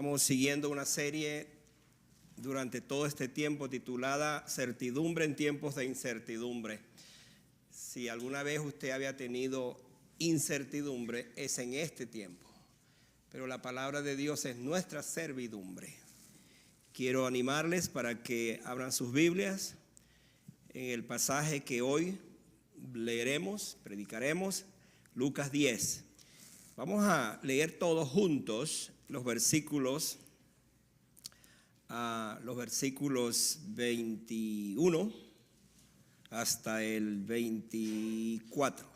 Estamos siguiendo una serie durante todo este tiempo titulada Certidumbre en tiempos de incertidumbre. Si alguna vez usted había tenido incertidumbre, es en este tiempo. Pero la palabra de Dios es nuestra servidumbre. Quiero animarles para que abran sus Biblias en el pasaje que hoy leeremos, predicaremos, Lucas 10. Vamos a leer todos juntos los versículos 21 hasta el 24.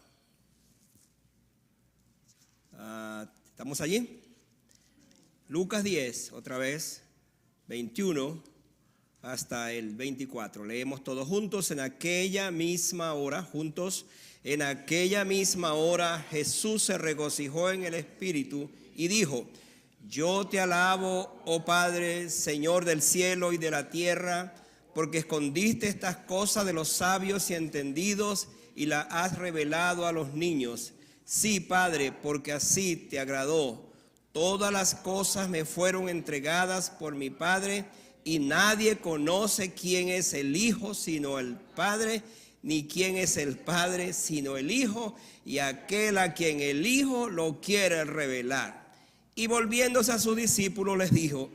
¿Estamos allí? Lucas 10, otra vez, 21 hasta el 24. Leemos todos juntos. En aquella misma hora, juntos, en aquella misma hora Jesús se regocijó en el Espíritu y dijo: Yo te alabo, oh Padre, Señor del cielo y de la tierra, porque escondiste estas cosas de los sabios y entendidos y las has revelado a los niños. Sí, Padre, porque así te agradó. Todas las cosas me fueron entregadas por mi Padre, y nadie conoce quién es el Hijo sino el Padre, ni quién es el Padre sino el Hijo, y aquel a quien el Hijo lo quiere revelar. Y volviéndose a sus discípulos les dijo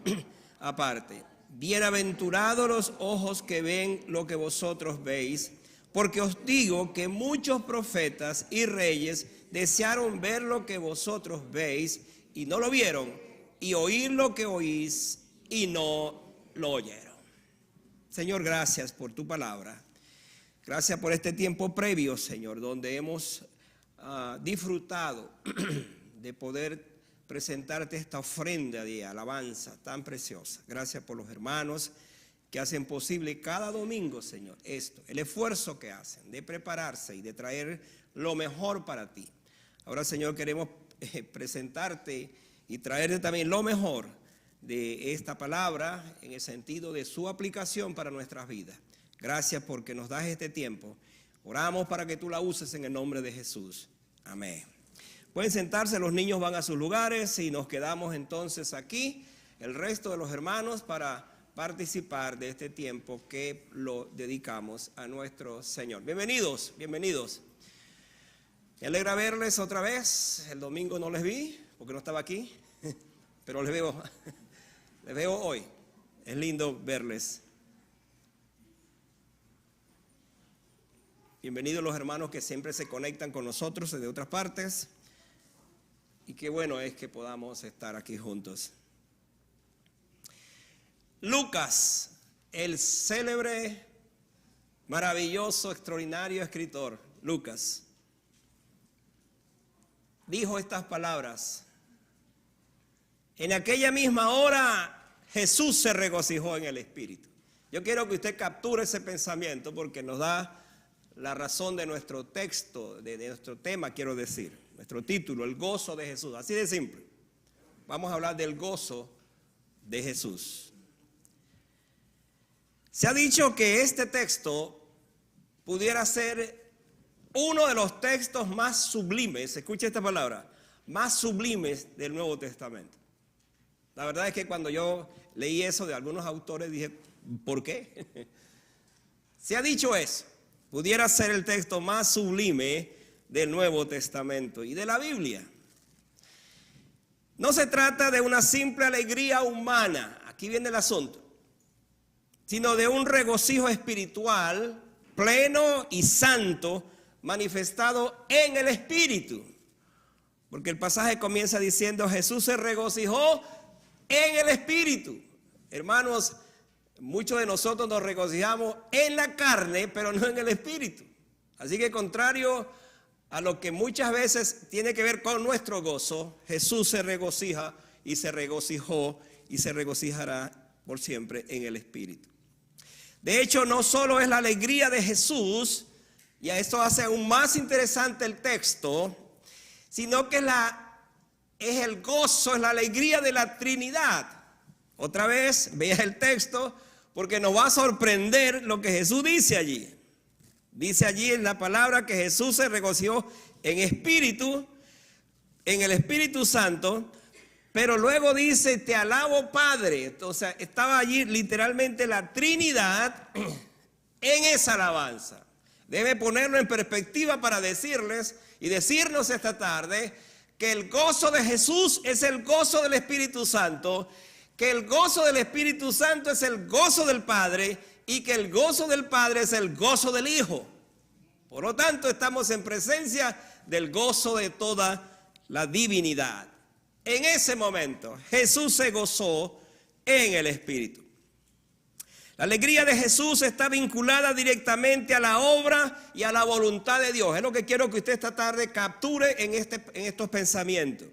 aparte: Bienaventurados los ojos que ven lo que vosotros veis, porque os digo que muchos profetas y reyes desearon ver lo que vosotros veis y no lo vieron, y oír lo que oís y no lo oyeron. Señor, gracias por tu palabra. Gracias por este tiempo previo, Señor, donde hemos disfrutado de poder presentarte esta ofrenda de alabanza tan preciosa. Gracias por los hermanos que hacen posible cada domingo, Señor, el esfuerzo que hacen de prepararse y de traer lo mejor para ti. Ahora, Señor, queremos presentarte y traerte también lo mejor de esta palabra en el sentido de su aplicación para nuestras vidas. Gracias porque nos das este tiempo. Oramos para que tú la uses en el nombre de Jesús. Amén. Pueden sentarse, los niños van a sus lugares y nos quedamos entonces aquí, el resto de los hermanos, para participar de este tiempo que lo dedicamos a nuestro Señor. Bienvenidos, bienvenidos. Me alegra verles otra vez. El domingo no les vi porque no estaba aquí, pero les veo hoy. Es lindo verles. Bienvenidos los hermanos que siempre se conectan con nosotros desde otras partes. Y qué bueno es que podamos estar aquí juntos. Lucas, el célebre, maravilloso, extraordinario escritor, Lucas, dijo estas palabras: En aquella misma hora Jesús se regocijó en el Espíritu. Yo quiero que usted capture ese pensamiento porque nos da la razón de nuestro texto, de nuestro tema, quiero decir, nuestro título, el gozo de Jesús. Así de simple. Vamos a hablar del gozo de Jesús. Se ha dicho que este texto pudiera ser uno de los textos más sublimes, escuche esta palabra, más sublimes del Nuevo Testamento. La verdad es que cuando yo leí eso de algunos autores dije, ¿por qué? Se ha dicho eso. Pudiera ser el texto más sublime del Nuevo Testamento y de la Biblia. No se trata de una simple alegría humana, aquí viene el asunto, sino de un regocijo espiritual pleno y santo manifestado en el Espíritu. Porque el pasaje comienza diciendo: Jesús se regocijó en el Espíritu. Hermanos, muchos de nosotros nos regocijamos en la carne, pero no en el Espíritu. Así que contrario a lo que muchas veces tiene que ver con nuestro gozo, Jesús se regocija y se regocijó y se regocijará por siempre en el Espíritu. De hecho, no solo es la alegría de Jesús, y a esto hace aún más interesante el texto, sino que es el gozo, es la alegría de la Trinidad. Otra vez, vea el texto, porque nos va a sorprender lo que Jesús dice allí. Dice allí en la palabra que Jesús se regocijó en espíritu, en el Espíritu Santo, Pero luego dice, te alabo Padre. O sea, estaba allí literalmente la Trinidad en esa alabanza. Debe ponerlo en perspectiva para decirles y decirnos esta tarde que el gozo de Jesús es el gozo del Espíritu Santo, que el gozo del Espíritu Santo es el gozo del Padre y que el gozo del Padre es el gozo del Hijo. Por lo tanto, estamos en presencia del gozo de toda la divinidad. En ese momento, Jesús se gozó en el Espíritu. La alegría de Jesús está vinculada directamente a la obra y a la voluntad de Dios. Es lo que quiero que usted esta tarde capture en estos pensamientos.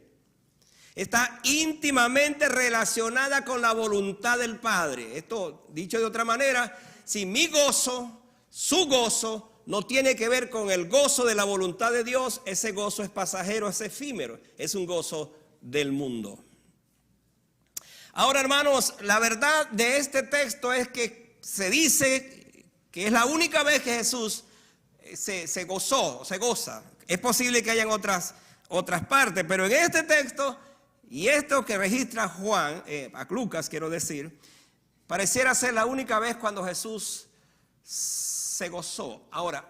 Está íntimamente relacionada con la voluntad del Padre. Esto, dicho de otra manera, si mi gozo, su gozo, no tiene que ver con el gozo de la voluntad de Dios, ese gozo es pasajero, es efímero, es un gozo del mundo. Ahora, hermanos, la verdad de este texto es que se dice que es la única vez que Jesús se gozó, se goza. Es posible que hayan otras partes, pero en este texto y esto que registra Juan, a Lucas quiero decir, pareciera ser la única vez cuando Jesús se gozó. Ahora,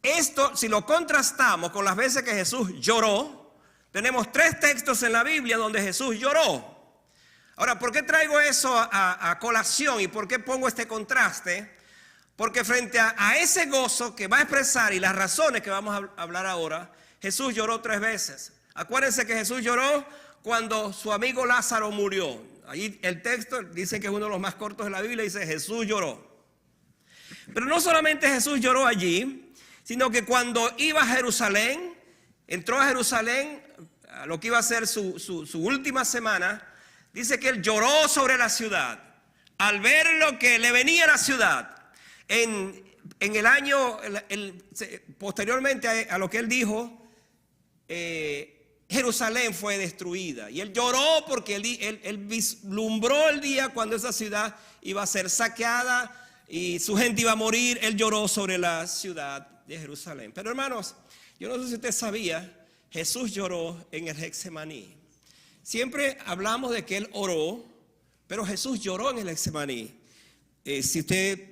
esto si lo contrastamos con las veces que Jesús lloró, tenemos 3 textos en la Biblia donde Jesús lloró. Ahora, ¿por qué traigo eso a colación y por qué pongo este contraste? Porque frente a ese gozo que va a expresar y las razones que vamos a hablar ahora, Jesús lloró 3 veces. Acuérdense que Jesús lloró cuando su amigo Lázaro murió. Ahí el texto dice que es uno de los más cortos de la Biblia, dice Jesús lloró. Pero no solamente Jesús lloró allí, sino que cuando iba a Jerusalén, entró a Jerusalén, a lo que iba a ser su última semana, dice que él lloró sobre la ciudad, al ver lo que le venía a la ciudad. En el año, posteriormente a lo que él dijo, Jerusalén fue destruida. Y él lloró porque él vislumbró el día cuando esa ciudad iba a ser saqueada y su gente iba a morir. Él lloró sobre la ciudad de Jerusalén. Pero hermanos, yo no sé si usted sabía, Jesús lloró en el Getsemaní. Siempre hablamos de que él oró, pero Jesús lloró en el Getsemaní. Si usted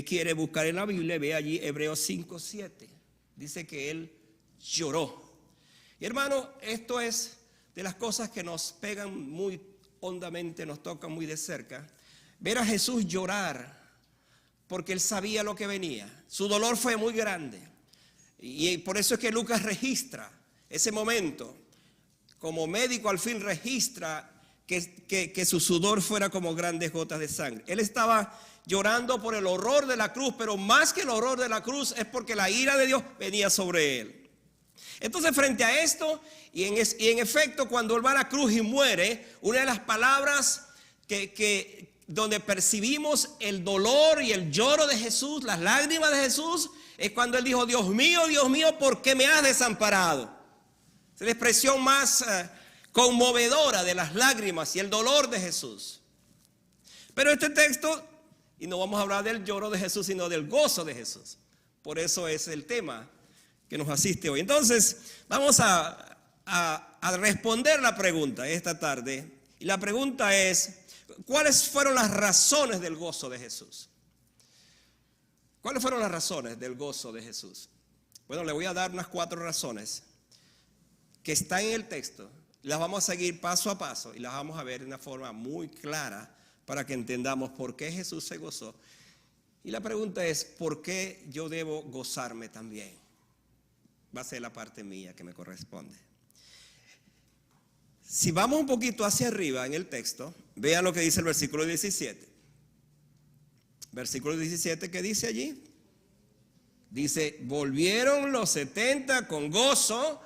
quiere buscar en la Biblia, ve allí Hebreos 5:7. Dice que él lloró. Y hermano, esto es de las cosas que nos pegan muy hondamente, nos tocan muy de cerca. Ver a Jesús llorar porque él sabía lo que venía. Su dolor fue muy grande. Y por eso es que Lucas registra ese momento. Como médico al fin registra que su sudor fuera como grandes gotas de sangre. Él estaba llorando por el horror de la cruz, pero más que el horror de la cruz es porque la ira de Dios venía sobre él. Entonces, frente a esto, y en efecto, cuando él va a la cruz y muere, una de las palabras donde percibimos el dolor y el lloro de Jesús, las lágrimas de Jesús, es cuando él dijo, Dios mío, ¿por qué me has desamparado? Es la expresión más conmovedora de las lágrimas y el dolor de Jesús. Pero este texto, y no vamos a hablar del lloro de Jesús, sino del gozo de Jesús. Por eso es el tema que nos asiste hoy. Entonces, vamos a responder la pregunta esta tarde. Y la pregunta es, ¿cuáles fueron las razones del gozo de Jesús? ¿Cuáles fueron las razones del gozo de Jesús? Bueno, le voy a dar unas 4 razones que están en el texto. Las vamos a seguir paso a paso y las vamos a ver de una forma muy clara para que entendamos por qué Jesús se gozó. Y la pregunta es, ¿por qué yo debo gozarme también? Va a ser la parte mía que me corresponde. Si vamos un poquito hacia arriba en el texto, vean lo que dice el versículo 17. Versículo 17, ¿qué dice allí? Dice, volvieron los 70 con gozo.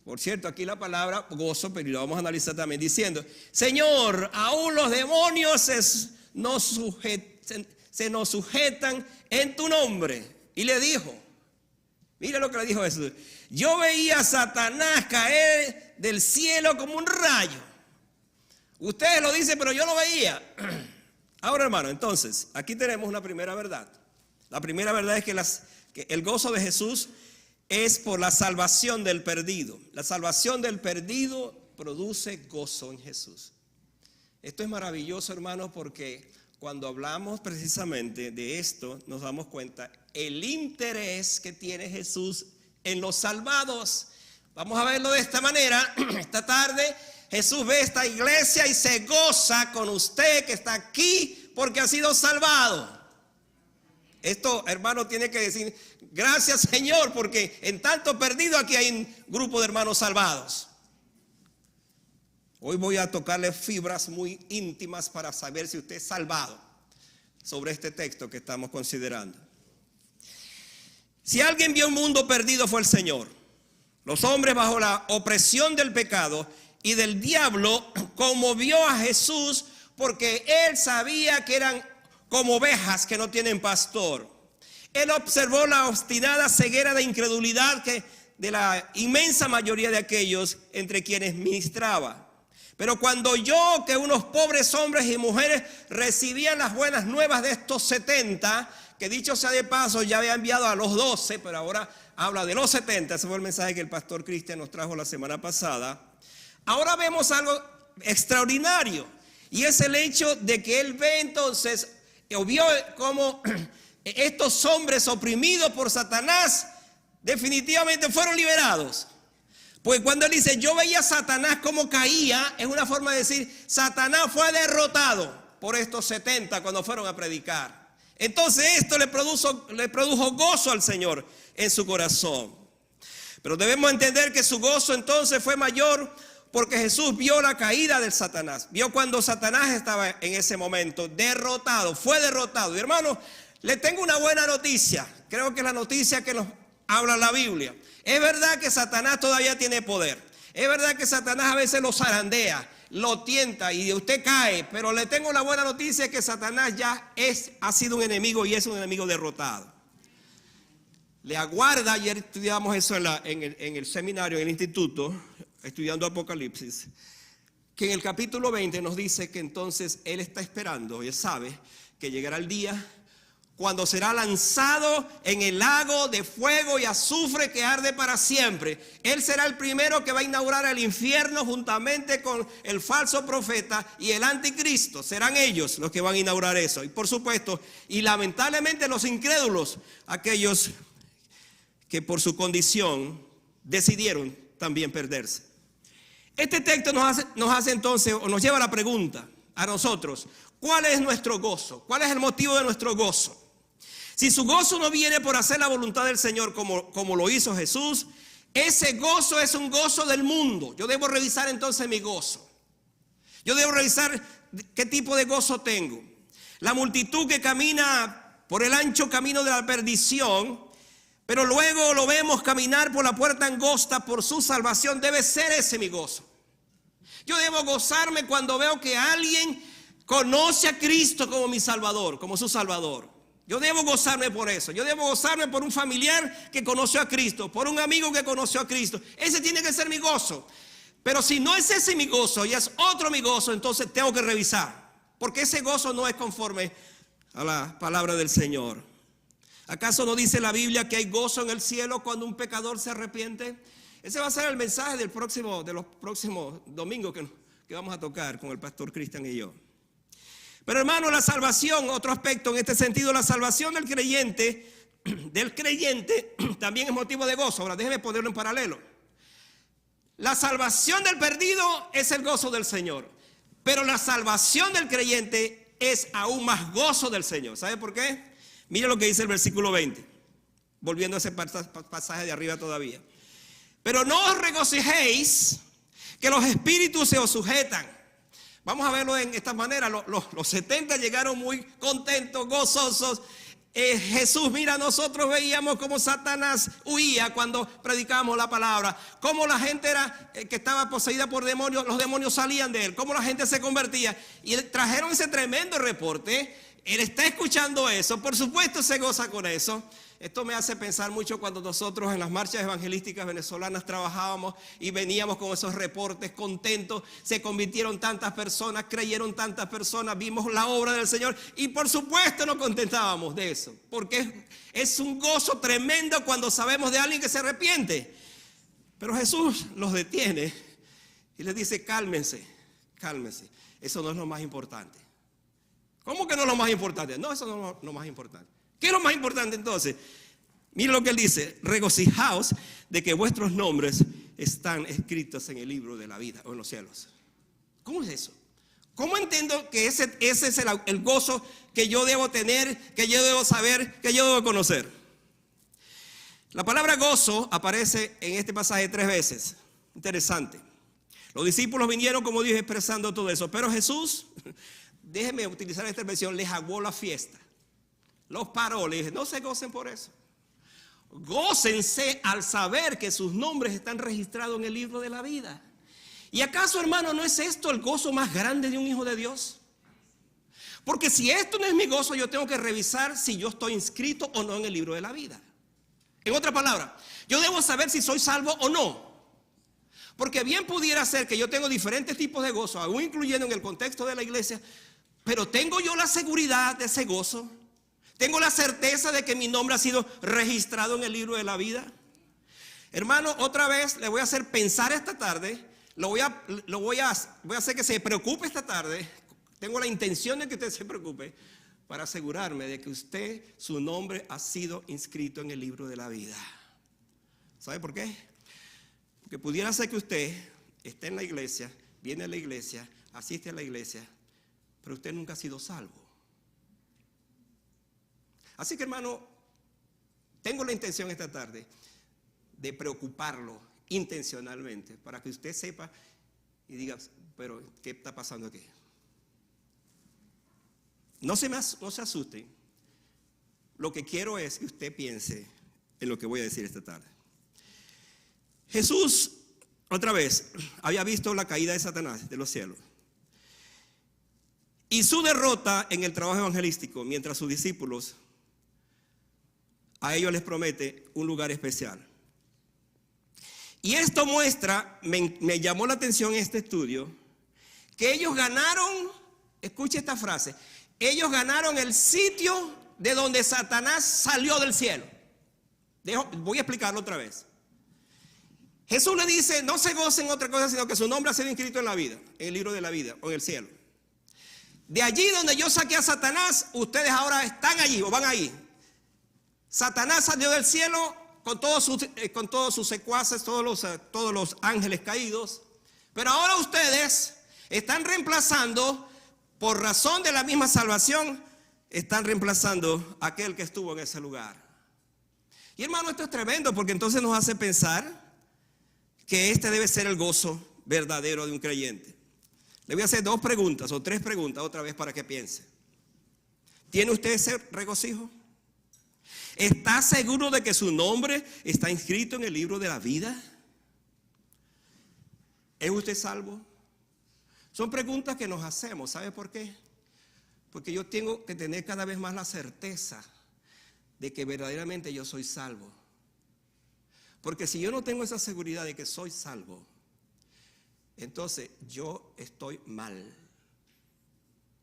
Por cierto, aquí la palabra gozo, pero lo vamos a analizar también diciendo, Señor, aún los demonios se nos sujetan en tu nombre. Y le dijo, mira lo que le dijo Jesús, yo veía a Satanás caer del cielo como un rayo. Ustedes lo dicen, pero yo lo veía. Ahora, hermano, entonces, aquí tenemos una primera verdad. La primera verdad es que el gozo de Jesús es por la salvación del perdido. La salvación del perdido produce gozo en Jesús. Esto es maravilloso, hermanos, porque cuando hablamos precisamente de esto, nos damos cuenta el interés que tiene Jesús en los salvados. Vamos a verlo de esta manera. Esta tarde Jesús ve esta iglesia y se goza con usted que está aquí porque ha sido salvado. Esto, hermano, tiene que decir, gracias Señor, porque en tanto perdido aquí hay un grupo de hermanos salvados. Hoy voy a tocarle fibras muy íntimas para saber si usted es salvado sobre este texto que estamos considerando. Si alguien vio un mundo perdido fue el Señor. Los hombres bajo la opresión del pecado y del diablo conmovió a Jesús porque él sabía que eran como ovejas que no tienen pastor. Él observó la obstinada ceguera de incredulidad de la inmensa mayoría de aquellos entre quienes ministraba. Pero cuando oyó que unos pobres hombres y mujeres recibían las buenas nuevas de estos 70, que dicho sea de paso ya había enviado a los 12, pero ahora habla de los 70, ese fue el mensaje que el pastor Cristian nos trajo la semana pasada. Ahora vemos algo extraordinario, y es el hecho de que él ve entonces, o vio como estos hombres oprimidos por Satanás definitivamente fueron liberados. Pues cuando él dice, yo veía a Satanás como caía, es una forma de decir, Satanás fue derrotado por estos 70 cuando fueron a predicar. Entonces esto le produjo gozo al Señor en su corazón. Pero debemos entender que su gozo entonces fue mayor porque Jesús vio la caída del Satanás. Vio cuando Satanás estaba en ese momento derrotado, fue derrotado. Y hermano, le tengo una buena noticia. Creo que es la noticia que nos habla la Biblia. Es verdad que Satanás todavía tiene poder. Es verdad que Satanás a veces lo zarandea, lo tienta y usted cae. Pero le tengo la buena noticia que Satanás ya ha sido un enemigo y es un enemigo derrotado. Le aguarda, ayer estudiamos eso en el seminario, en el instituto, estudiando Apocalipsis, que en el capítulo 20 nos dice que entonces él está esperando, él sabe que llegará el día cuando será lanzado en el lago de fuego y azufre que arde para siempre. Él será el primero que va a inaugurar el infierno juntamente con el falso profeta y el anticristo. Serán ellos los que van a inaugurar eso. Y por supuesto, y lamentablemente los incrédulos, aquellos que por su condición decidieron también perderse. Este texto nos hace entonces, o nos lleva a la pregunta a nosotros, ¿cuál es nuestro gozo? ¿Cuál es el motivo de nuestro gozo? Si su gozo no viene por hacer la voluntad del Señor como lo hizo Jesús, ese gozo es un gozo del mundo. Yo debo revisar entonces mi gozo. Yo debo revisar qué tipo de gozo tengo. La multitud que camina por el ancho camino de la perdición, pero luego lo vemos caminar por la puerta angosta por su salvación, debe ser ese mi gozo. Yo debo gozarme cuando veo que alguien conoce a Cristo como mi Salvador, como su Salvador. Yo debo gozarme por eso. Yo debo gozarme por un familiar que conoció a Cristo, por un amigo que conoció a Cristo. Ese tiene que ser mi gozo. Pero si no es ese mi gozo y es otro mi gozo, entonces tengo que revisar. Porque ese gozo no es conforme a la palabra del Señor. ¿Acaso no dice la Biblia que hay gozo en el cielo cuando un pecador se arrepiente? Ese va a ser el mensaje de los próximos domingos que vamos a tocar con el pastor Cristian y yo. Pero hermano, la salvación, otro aspecto en este sentido, la salvación del creyente también es motivo de gozo. Ahora déjeme ponerlo en paralelo. La salvación del perdido es el gozo del Señor, pero la salvación del creyente es aún más gozo del Señor. ¿Sabe por qué? Mire lo que dice el versículo 20, volviendo a ese pasaje de arriba todavía. Pero no os regocijéis que los espíritus se os sujetan. Vamos a verlo en esta manera. Los 70 llegaron muy contentos, gozosos. Jesús, mira, nosotros veíamos cómo Satanás huía cuando predicábamos la palabra, cómo la gente que estaba poseída por demonios, los demonios salían de él, cómo la gente se convertía. Y trajeron ese tremendo reporte. Él está escuchando eso, por supuesto se goza con eso. Esto me hace pensar mucho cuando nosotros en las marchas evangelísticas venezolanas trabajábamos y veníamos con esos reportes contentos. Se convirtieron tantas personas, creyeron tantas personas, vimos la obra del Señor y por supuesto nos contentábamos de eso. Porque es un gozo tremendo cuando sabemos de alguien que se arrepiente. Pero Jesús los detiene Y les dice, cálmense, cálmense. Eso no es lo más importante. ¿Cómo que no es lo más importante? No, eso no es lo más importante. ¿Qué es lo más importante entonces? Mire lo que él dice, regocijaos de que vuestros nombres están escritos en el libro de la vida o en los cielos. ¿Cómo es eso? ¿Cómo entiendo que ese es el gozo que yo debo tener, que yo debo saber, que yo debo conocer? La palabra gozo aparece en este pasaje 3 veces. Interesante. Los discípulos vinieron, como dije, expresando todo eso. Pero Jesús, déjenme utilizar esta expresión, les aguó la fiesta. Los paró, les dije, no se gocen por eso. Gócense al saber que sus nombres están registrados en el libro de la vida. ¿Y acaso, hermano, no es esto el gozo más grande de un hijo de Dios? Porque si esto no es mi gozo, yo tengo que revisar si yo estoy inscrito o no en el libro de la vida. En otra palabra, yo debo saber si soy salvo o no. Porque bien pudiera ser que yo tengo diferentes tipos de gozo, aún incluyendo en el contexto de la iglesia, pero ¿tengo yo la seguridad de ese gozo? ¿Tengo la certeza de que mi nombre ha sido registrado en el libro de la vida? Hermano, otra vez le voy a hacer pensar esta tarde. Voy a hacer que se preocupe esta tarde. Tengo la intención de que usted se preocupe para asegurarme de que usted, su nombre ha sido inscrito en el libro de la vida. ¿Sabe por qué? Porque pudiera ser que usted esté en la iglesia, viene a la iglesia, asiste a la iglesia, pero usted nunca ha sido salvo. Así que, hermano, tengo la intención esta tarde de preocuparlo intencionalmente para que usted sepa y diga, pero ¿qué está pasando aquí? No se asusten. Lo que quiero es que usted piense en lo que voy a decir esta tarde. Jesús, otra vez, había visto la caída de Satanás de los cielos y su derrota en el trabajo evangelístico, mientras sus discípulos a ellos les promete un lugar especial. Y esto muestra, me llamó la atención este estudio, que ellos ganaron, escuche esta frase, ellos ganaron el sitio de donde Satanás salió del cielo. Voy a explicarlo otra vez. Jesús le dice, no se gocen otra cosa, sino que su nombre ha sido inscrito en la vida, en el libro de la vida o en el cielo. De allí donde yo saqué a Satanás, ustedes ahora están allí o van ahí. Satanás salió del cielo con todos sus secuaces, todos los ángeles caídos. Pero ahora ustedes están reemplazando, por razón de la misma salvación, están reemplazando a aquel que estuvo en ese lugar. Y hermano, esto es tremendo porque entonces nos hace pensar que este debe ser el gozo verdadero de un creyente. Le voy a hacer 2 preguntas o 3 preguntas otra vez para que piense. ¿Tiene usted ese regocijo? ¿Está seguro de que su nombre está inscrito en el libro de la vida? ¿Es usted salvo? Son preguntas que nos hacemos. ¿Sabe por qué? Porque yo tengo que tener cada vez más la certeza de que verdaderamente yo soy salvo. Porque si yo no tengo esa seguridad de que soy salvo, entonces yo estoy mal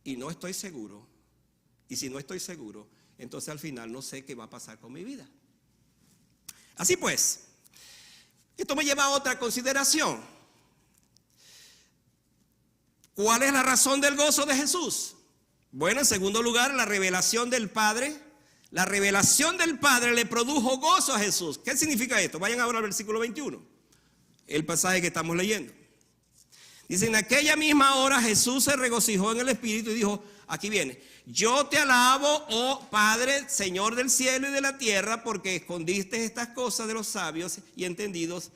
y no estoy seguro. Y si no estoy seguro, entonces al final no sé qué va a pasar con mi vida. Así pues, esto me lleva a otra consideración. ¿Cuál es la razón del gozo de Jesús? Bueno, en segundo lugar, la revelación del Padre. La revelación del Padre le produjo gozo a Jesús. ¿Qué significa esto? Vayan ahora al versículo 21, el pasaje que estamos leyendo. Dice, en aquella misma hora Jesús se regocijó en el Espíritu y dijo, aquí viene, yo te alabo, oh Padre, Señor del cielo y de la tierra, porque escondiste estas cosas de los sabios y entendidos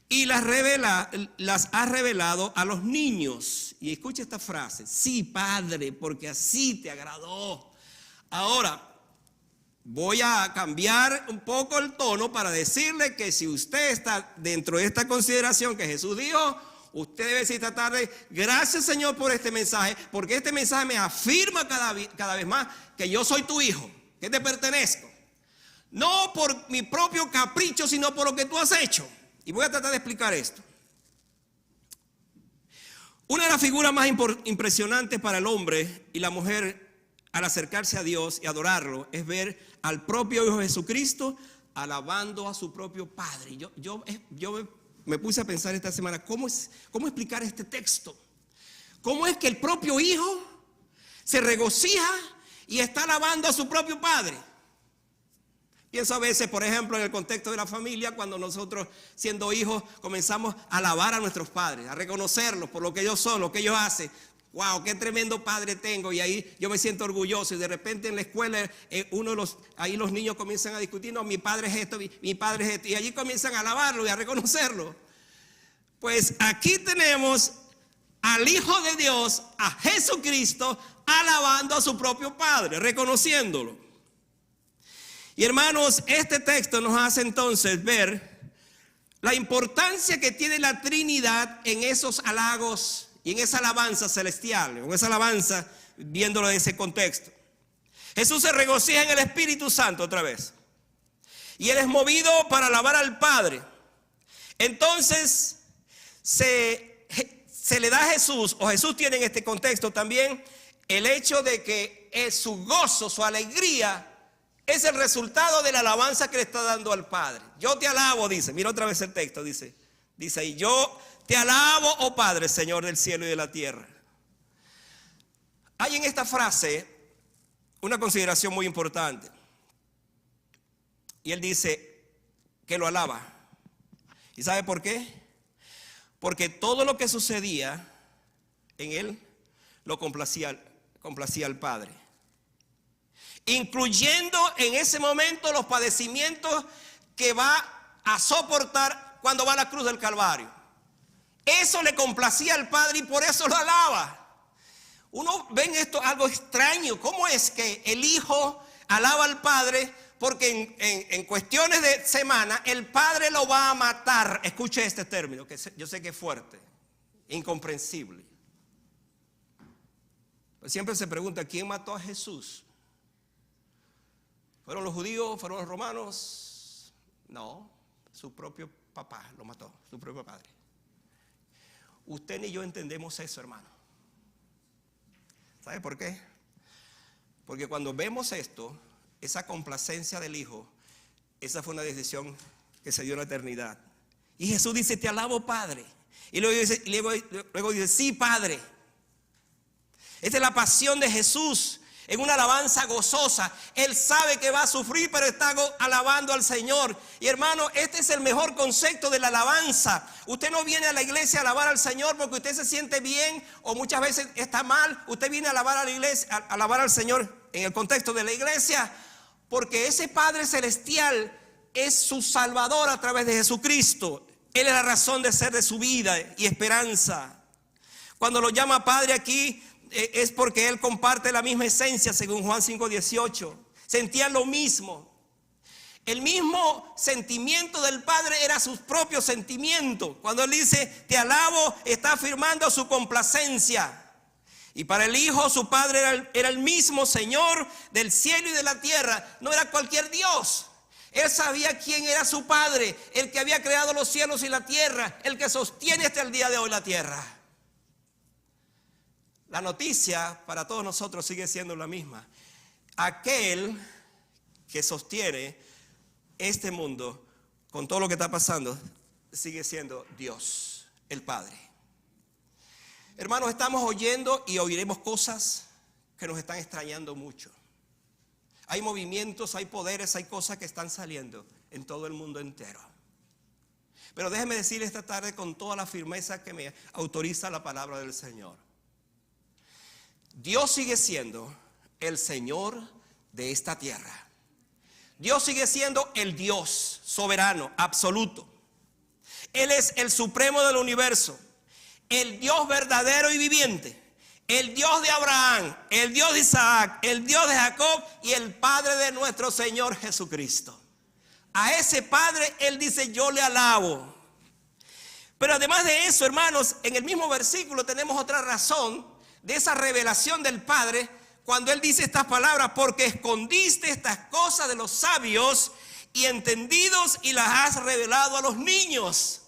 y las has revelado a los niños. Y escucha esta frase, sí, Padre, porque así te agradó. Ahora, voy a cambiar un poco el tono para decirle que si usted está dentro de esta consideración que Jesús dijo, usted debe decir esta tarde, gracias Señor por este mensaje, porque este mensaje me afirma cada vez más que yo soy tu hijo, que te pertenezco. No por mi propio capricho, sino por lo que tú has hecho. Y voy a tratar de explicar esto. Una de las figuras más impresionantes para el hombre y la mujer al acercarse a Dios y adorarlo es ver al propio Hijo Jesucristo alabando a su propio Padre. Yo me puse a pensar esta semana, ¿cómo explicar este texto? ¿Cómo es que el propio hijo se regocija y está alabando a su propio padre? Pienso a veces, por ejemplo, en el contexto de la familia, cuando nosotros, siendo hijos, comenzamos a alabar a nuestros padres, a reconocerlos por lo que ellos son, lo que ellos hacen. ¡Wow! ¡Qué tremendo padre tengo! Y ahí yo me siento orgulloso. Y de repente en la escuela, ahí los niños comienzan a discutir, no, mi padre es esto, mi padre es esto. Y allí comienzan a alabarlo y a reconocerlo. Pues aquí tenemos al Hijo de Dios, a Jesucristo, alabando a su propio Padre, reconociéndolo. Y hermanos, este texto nos hace entonces ver la importancia que tiene la Trinidad en esos halagos y en esa alabanza celestial, en esa alabanza viéndolo en ese contexto. Jesús se regocija en el Espíritu Santo otra vez. Y Él es movido para alabar al Padre. Entonces se le da a Jesús, o Jesús tiene en este contexto también, el hecho de que su gozo, su alegría, es el resultado de la alabanza que le está dando al Padre. Yo te alabo, dice. Mira otra vez el texto, dice ahí, yo te alabo, oh Padre, Señor del cielo y de la tierra. Hay en esta frase una consideración muy importante. Y él dice que lo alaba. ¿Y sabe por qué? Porque todo lo que sucedía en él lo complacía al Padre. Incluyendo en ese momento los padecimientos que va a soportar cuando va a la cruz del Calvario. Eso le complacía al Padre y por eso lo alaba. Uno ve en esto algo extraño. ¿Cómo es que el Hijo alaba al Padre? Porque en cuestiones de semana el Padre lo va a matar. Escuche este término, que yo sé que es fuerte, incomprensible. Pues siempre se pregunta, ¿quién mató a Jesús? ¿Fueron los judíos? ¿Fueron los romanos? No, su propio papá lo mató, su propio padre. Usted ni yo entendemos eso, hermano. ¿Sabe por qué? Porque cuando vemos esto, esa complacencia del Hijo, esa fue una decisión que se dio en la eternidad. Y Jesús dice, te alabo, Padre. Y luego dice, sí, Padre. Esta es la pasión de Jesús. En una alabanza gozosa. Él sabe que va a sufrir, pero está alabando al Señor. Y hermano, este es el mejor concepto de la alabanza. Usted no viene a la iglesia a alabar al Señor porque usted se siente bien o muchas veces está mal. Usted viene a alabar a la iglesia, a alabar al Señor en el contexto de la iglesia, porque ese Padre Celestial es su Salvador a través de Jesucristo. Él es la razón de ser de su vida y esperanza. Cuando lo llama Padre aquí, es porque Él comparte la misma esencia, según Juan 5:18. Sentían lo mismo. El mismo sentimiento del Padre era sus propios sentimientos. Cuando Él dice, te alabo, está afirmando su complacencia. Y para el Hijo, su Padre era el mismo Señor del cielo y de la tierra. No era cualquier Dios. Él sabía quién era su Padre, el que había creado los cielos y la tierra, el que sostiene hasta el día de hoy la tierra. La noticia para todos nosotros sigue siendo la misma. Aquel que sostiene este mundo con todo lo que está pasando sigue siendo Dios, el Padre. Hermanos, estamos oyendo y oiremos cosas que nos están extrañando mucho. Hay movimientos, hay poderes, hay cosas que están saliendo en todo el mundo entero. Pero déjeme decir esta tarde con toda la firmeza que me autoriza la palabra del Señor. Dios sigue siendo el Señor de esta tierra. Dios sigue siendo el Dios soberano, absoluto. Él es el supremo del universo, el Dios verdadero y viviente, el Dios de Abraham, el Dios de Isaac, el Dios de Jacob y el Padre de nuestro Señor Jesucristo. A ese Padre Él dice, yo le alabo. Pero además de eso, hermanos, en el mismo versículo tenemos otra razón de esa revelación del Padre, cuando Él dice estas palabras, porque escondiste estas cosas de los sabios y entendidos y las has revelado a los niños.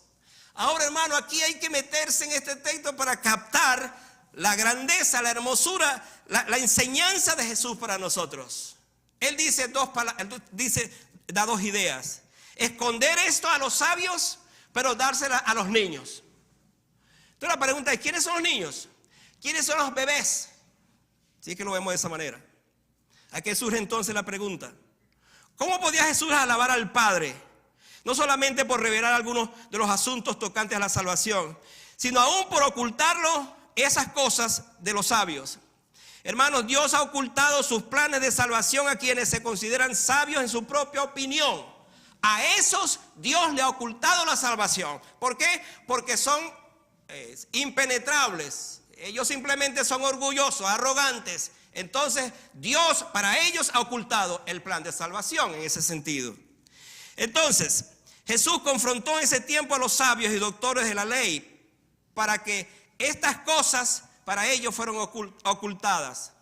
Ahora, hermano, aquí hay que meterse en este texto para captar la grandeza, la hermosura, la enseñanza de Jesús para nosotros. Él dice da dos ideas. Esconder esto a los sabios, pero dársela a los niños. Entonces la pregunta es, ¿quiénes son los niños? ¿Quiénes son los bebés? Si es que lo vemos de esa manera. Aquí surge entonces la pregunta: ¿cómo podía Jesús alabar al Padre? No solamente por revelar algunos de los asuntos tocantes a la salvación, sino aún por ocultarlo esas cosas de los sabios. Hermanos, Dios ha ocultado sus planes de salvación a quienes se consideran sabios en su propia opinión. A esos Dios le ha ocultado la salvación. ¿Por qué? Porque son impenetrables. Ellos simplemente son orgullosos, arrogantes. Entonces Dios para ellos ha ocultado el plan de salvación en ese sentido. Entonces Jesús confrontó en ese tiempo a los sabios y doctores de la ley para que estas cosas para ellos fueron ocultadas.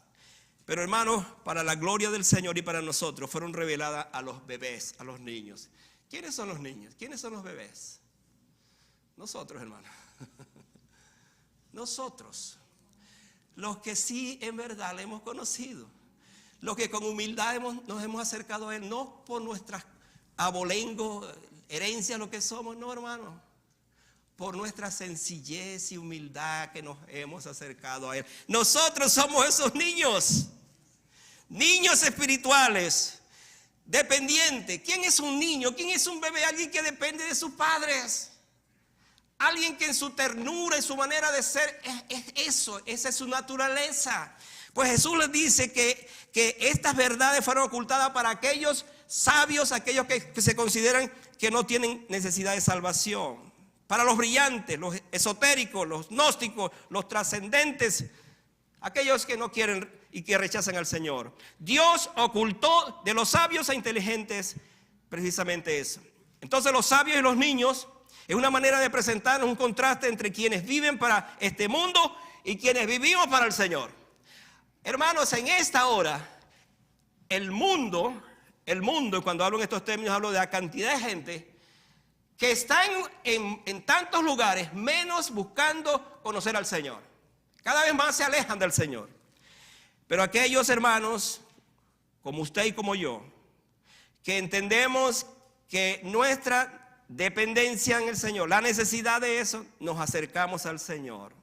Pero hermanos, para la gloria del Señor y para nosotros fueron reveladas a los bebés, a los niños. ¿Quiénes son los niños? ¿Quiénes son los bebés? Nosotros, hermanos. Nosotros. Los que sí en verdad le hemos conocido. Los que con humildad nos hemos acercado a Él. No por nuestras abolengo, herencia, lo que somos, no, hermano. Por nuestra sencillez y humildad que nos hemos acercado a Él. Nosotros somos esos niños. Niños espirituales, dependientes. ¿Quién es un niño? ¿Quién es un bebé? Alguien que depende de sus padres. Alguien que en su ternura, en su manera de ser, es eso, esa es su naturaleza. Pues Jesús les dice que estas verdades fueron ocultadas para aquellos sabios, aquellos que se consideran que no tienen necesidad de salvación. Para los brillantes, los esotéricos, los gnósticos, los trascendentes, aquellos que no quieren y que rechazan al Señor. Dios ocultó de los sabios e inteligentes precisamente eso. Entonces los sabios y los niños es una manera de presentarnos un contraste entre quienes viven para este mundo y quienes vivimos para el Señor. Hermanos, en esta hora, el mundo, cuando hablo en estos términos, hablo de la cantidad de gente que están en tantos lugares, menos buscando conocer al Señor. Cada vez más se alejan del Señor. Pero aquellos hermanos, como usted y como yo, que entendemos que nuestra dependencia en el Señor, la necesidad de eso, nos acercamos al Señor.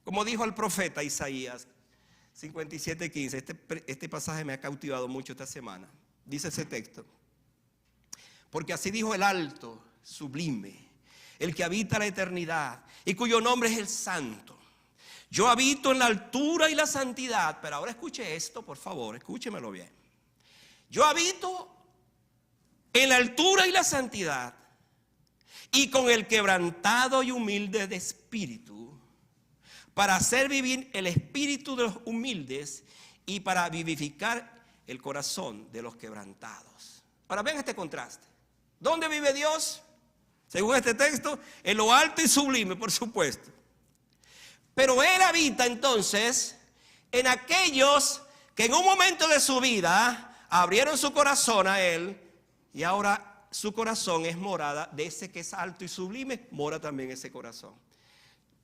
Como dijo el profeta Isaías 57:15, este pasaje me ha cautivado mucho esta semana. Dice ese texto: porque así dijo el alto, sublime, el que habita la eternidad y cuyo nombre es el Santo. Yo habito en la altura y la santidad. Pero ahora escuche esto, por favor, escúchemelo bien. Yo habito en la altura y la santidad, y con el quebrantado y humilde de espíritu, para hacer vivir el espíritu de los humildes y para vivificar el corazón de los quebrantados. Ahora ven este contraste. ¿Dónde vive Dios? Según este texto, en lo alto y sublime, por supuesto. Pero Él habita entonces en aquellos que en un momento de su vida abrieron su corazón a Él, y ahora su corazón es morada de ese que es alto y sublime, mora también ese corazón.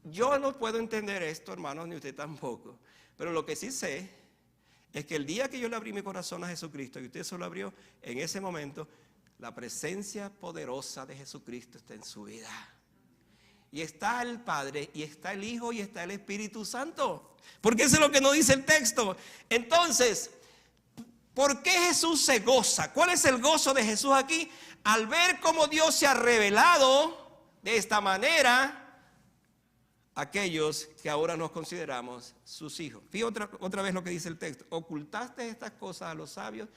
Yo no puedo entender esto, hermanos, ni usted tampoco, pero lo que sí sé es que el día que yo le abrí mi corazón a Jesucristo y usted se lo abrió, en ese momento la presencia poderosa de Jesucristo está en su vida. Y está el Padre, y está el Hijo, y está el Espíritu Santo. Porque eso es lo que nos dice el texto. Entonces, ¿por qué Jesús se goza? ¿Cuál es el gozo de Jesús aquí? Al ver cómo Dios se ha revelado de esta manera a aquellos que ahora nos consideramos sus hijos. Fíjate otra vez lo que dice el texto. Ocultaste estas cosas a los sabios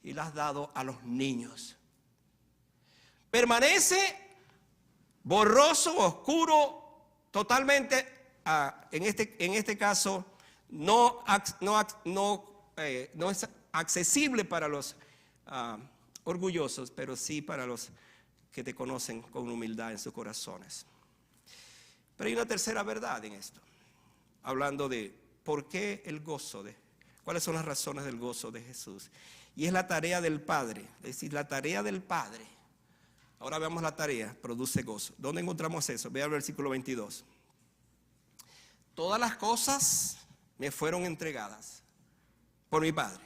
y las has dado a los niños. Permanece borroso, oscuro, totalmente, en este caso, no es accesible para los orgullosos, pero sí para los que te conocen con humildad en sus corazones. Pero hay una tercera verdad en esto, hablando de por qué el gozo, cuáles son las razones del gozo de Jesús. Y es la tarea del Padre, es decir, la tarea del Padre. Ahora veamos la tarea, produce gozo. ¿Dónde encontramos eso? Ve al versículo 22. Todas las cosas me fueron entregadas por mi Padre.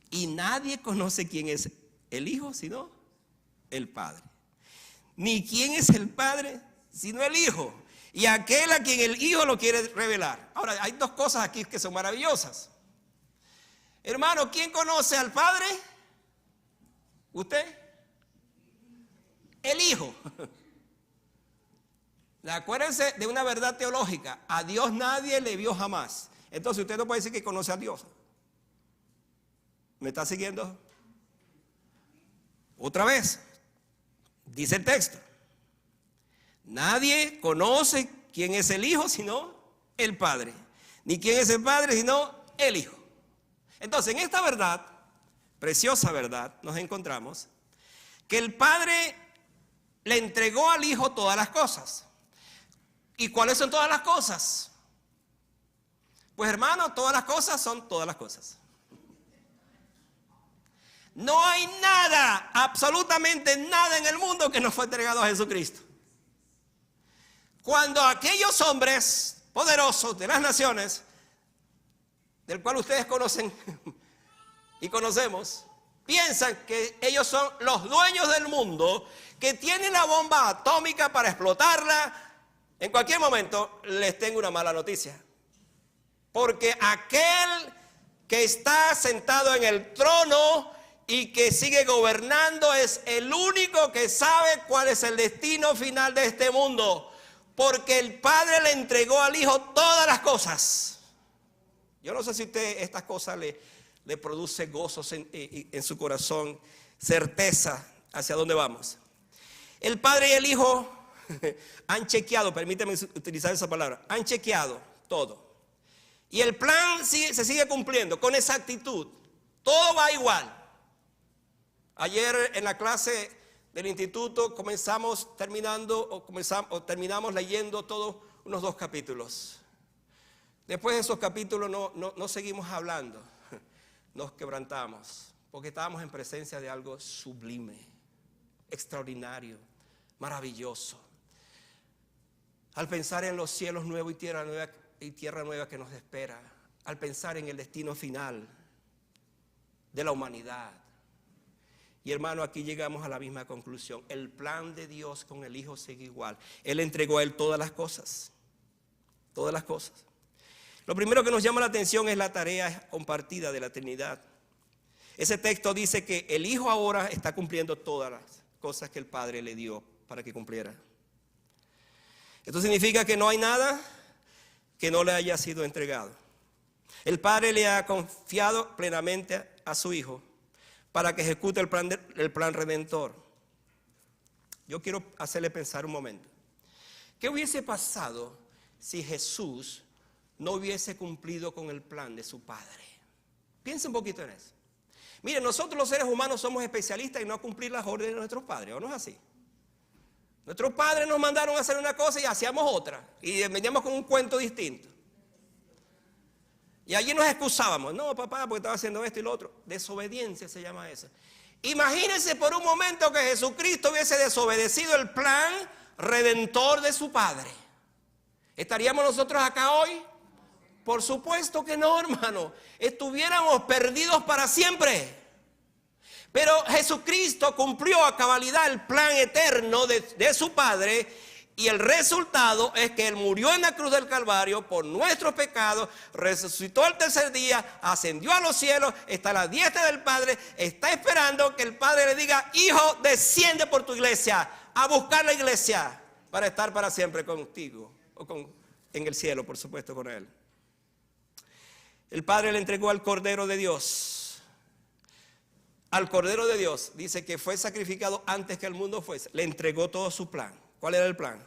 Y nadie conoce quién es el Hijo, sino el Padre. ni quién es el Padre, sino el Hijo, y aquel a quien el Hijo lo quiere revelar. Ahora, hay dos cosas aquí que son maravillosas. Hermano, ¿quién conoce al Padre? ¿Usted? El Hijo. Acuérdense de una verdad teológica: a Dios nadie le vio jamás. Entonces usted no puede decir que conoce a Dios. ¿Me está siguiendo? Otra vez, dice el texto: nadie conoce quién es el Hijo sino el Padre, ni quién es el Padre sino el Hijo. Entonces, en esta verdad, preciosa verdad, nos encontramos que el Padre le entregó al Hijo todas las cosas. ¿Y cuáles son todas las cosas? Pues hermano, todas las cosas son todas las cosas. No hay nada, absolutamente nada en el mundo que no fue entregado a Jesucristo. Cuando aquellos hombres poderosos de las naciones, del cual ustedes conocen y conocemos, piensan que ellos son los dueños del mundo, que tienen la bomba atómica para explotarla en cualquier momento, les tengo una mala noticia. Porque aquel que está sentado en el trono y que sigue gobernando es el único que sabe cuál es el destino final de este mundo. Porque el Padre le entregó al Hijo todas las cosas. Yo no sé si a usted estas cosas le produce gozos en su corazón, certeza hacia dónde vamos. El Padre y el Hijo han chequeado, permíteme utilizar esa palabra, han chequeado todo. Y el plan se sigue cumpliendo con exactitud. Todo va igual. Ayer en la clase del instituto terminamos leyendo todos unos 2 capítulos. Después de esos capítulos no seguimos hablando. Nos quebrantamos porque estábamos en presencia de algo sublime, extraordinario, maravilloso. Al pensar en los cielos nuevos y tierra nueva que nos espera, al pensar en el destino final de la humanidad. Y hermano, aquí llegamos a la misma conclusión: el plan de Dios con el Hijo sigue igual. Él entregó a Él todas las cosas, todas las cosas. Lo primero que nos llama la atención es la tarea compartida de la Trinidad. Ese texto dice que el Hijo ahora está cumpliendo todas las cosas que el Padre le dio para que cumpliera. Esto significa que no hay nada que no le haya sido entregado. El Padre le ha confiado plenamente a su Hijo para que ejecute el plan redentor. Yo quiero hacerle pensar un momento. ¿Qué hubiese pasado si Jesús no hubiese cumplido con el plan de su Padre? Piensa un poquito en eso. Miren, nosotros los seres humanos somos especialistas en no cumplir las órdenes de nuestros padres, ¿o no es así? Nuestros padres nos mandaron a hacer una cosa y hacíamos otra, y veníamos con un cuento distinto. Y allí nos excusábamos: no, papá, porque estaba haciendo esto y lo otro. Desobediencia se llama eso. Imagínense por un momento que Jesucristo hubiese desobedecido el plan redentor de su Padre. ¿Estaríamos nosotros acá hoy? Por supuesto que no, hermano. Estuviéramos perdidos para siempre. Pero Jesucristo cumplió a cabalidad el plan eterno de su Padre, y el resultado es que Él murió en la cruz del Calvario por nuestros pecados, resucitó al tercer día, ascendió a los cielos, está a la diestra del Padre, está esperando que el Padre le diga: Hijo, desciende por tu iglesia, a buscar la iglesia para estar para siempre contigo, en el cielo, por supuesto, con Él. El Padre le entregó al Cordero de Dios. Al Cordero de Dios, dice que fue sacrificado antes que el mundo fuese. Le entregó todo su plan. ¿Cuál era el plan?